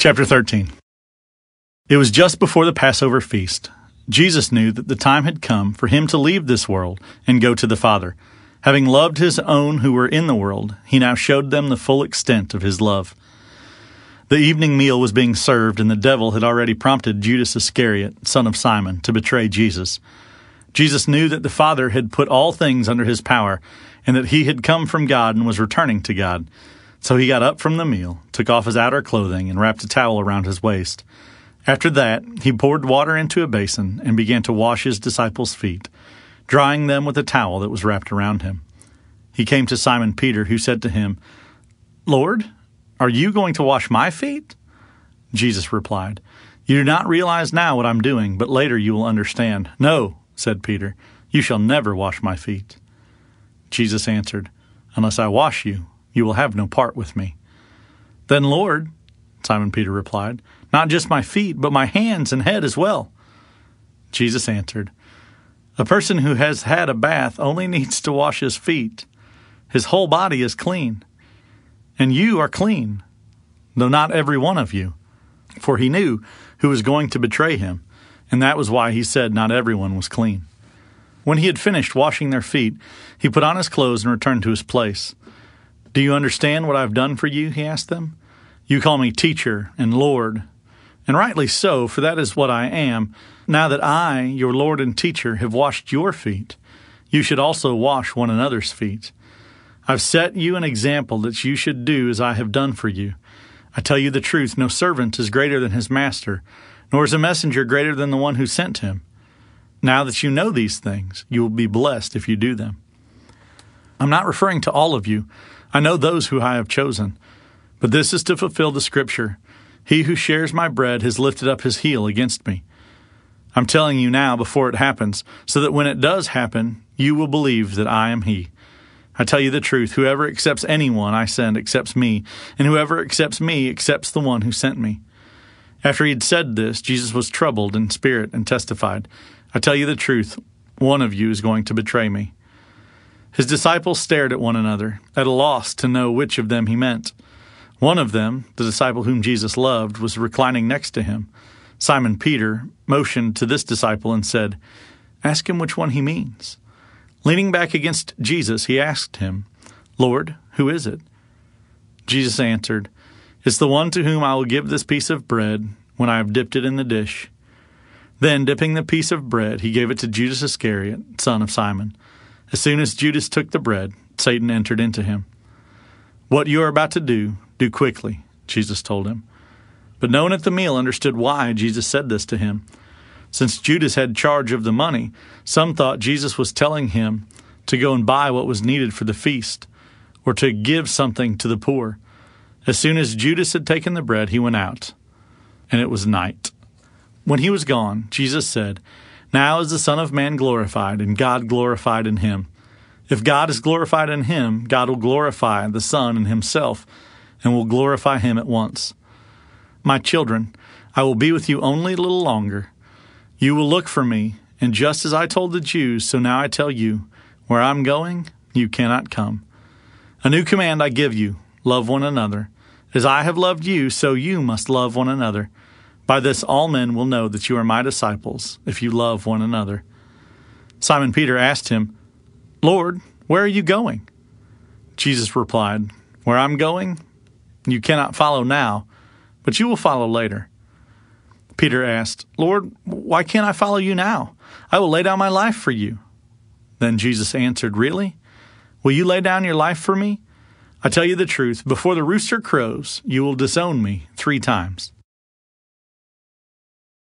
Chapter 13. It was just before the Passover feast. Jesus knew that the time had come for him to leave this world and go to the Father. Having loved his own who were in the world, he now showed them the full extent of his love. The evening meal was being served, and the devil had already prompted Judas Iscariot, son of Simon, to betray Jesus. Jesus knew that the Father had put all things under his power, and that he had come from God and was returning to God. So he got up from the meal, took off his outer clothing, and wrapped a towel around his waist. After that, he poured water into a basin and began to wash his disciples' feet, drying them with a towel that was wrapped around him. He came to Simon Peter, who said to him, "Lord, are you going to wash my feet?" Jesus replied, "You do not realize now what I'm doing, but later you will understand." "No," said Peter, "you shall never wash my feet." Jesus answered, "Unless I wash you, you will have no part with me." "Then, Lord," Simon Peter replied, "not just my feet, but my hands and head as well." Jesus answered, "A person who has had a bath only needs to wash his feet. His whole body is clean. And you are clean, though not every one of you." For he knew who was going to betray him, and that was why he said not everyone was clean. When he had finished washing their feet, he put on his clothes and returned to his place. "Do you understand what I have done for you?" he asked them. "You call me teacher and Lord, and rightly so, for that is what I am. Now that I, your Lord and teacher, have washed your feet, you should also wash one another's feet. I've set you an example that you should do as I have done for you. I tell you the truth, no servant is greater than his master, nor is a messenger greater than the one who sent him. Now that you know these things, you will be blessed if you do them. I'm not referring to all of you. I know those who I have chosen. But this is to fulfill the scripture. He who shares my bread has lifted up his heel against me. I'm telling you now before it happens, so that when it does happen, you will believe that I am he. I tell you the truth, whoever accepts anyone I send accepts me, and whoever accepts me accepts the one who sent me." After he had said this, Jesus was troubled in spirit and testified, "I tell you the truth, one of you is going to betray me." His disciples stared at one another, at a loss to know which of them he meant. One of them, the disciple whom Jesus loved, was reclining next to him. Simon Peter motioned to this disciple and said, "Ask him which one he means." Leaning back against Jesus, he asked him, "Lord, who is it?" Jesus answered, "It's the one to whom I will give this piece of bread when I have dipped it in the dish." Then, dipping the piece of bread, he gave it to Judas Iscariot, son of Simon. As soon as Judas took the bread, Satan entered into him. "What you are about to do quickly," Jesus told him. But no one at the meal understood why Jesus said this to him. Since Judas had charge of the money, some thought Jesus was telling him to go and buy what was needed for the feast, or to give something to the poor. As soon as Judas had taken the bread, he went out, and it was night. When he was gone, Jesus said, "Now is the Son of Man glorified, and God glorified in him. If God is glorified in him, God will glorify the Son in himself, and will glorify him at once. My children, I will be with you only a little longer. You will look for me, and just as I told the Jews, so now I tell you, where I'm going, you cannot come. A new command I give you, love one another. As I have loved you, so you must love one another. By this all men will know that you are my disciples, if you love one another." Simon Peter asked him, "Lord, where are you going?" Jesus replied, "Where I'm going, you cannot follow now, but you will follow later." Peter asked, "Lord, why can't I follow you now? I will lay down my life for you." Then Jesus answered, "Really? Will you lay down your life for me? I tell you the truth, before the rooster crows, you will disown me 3 times.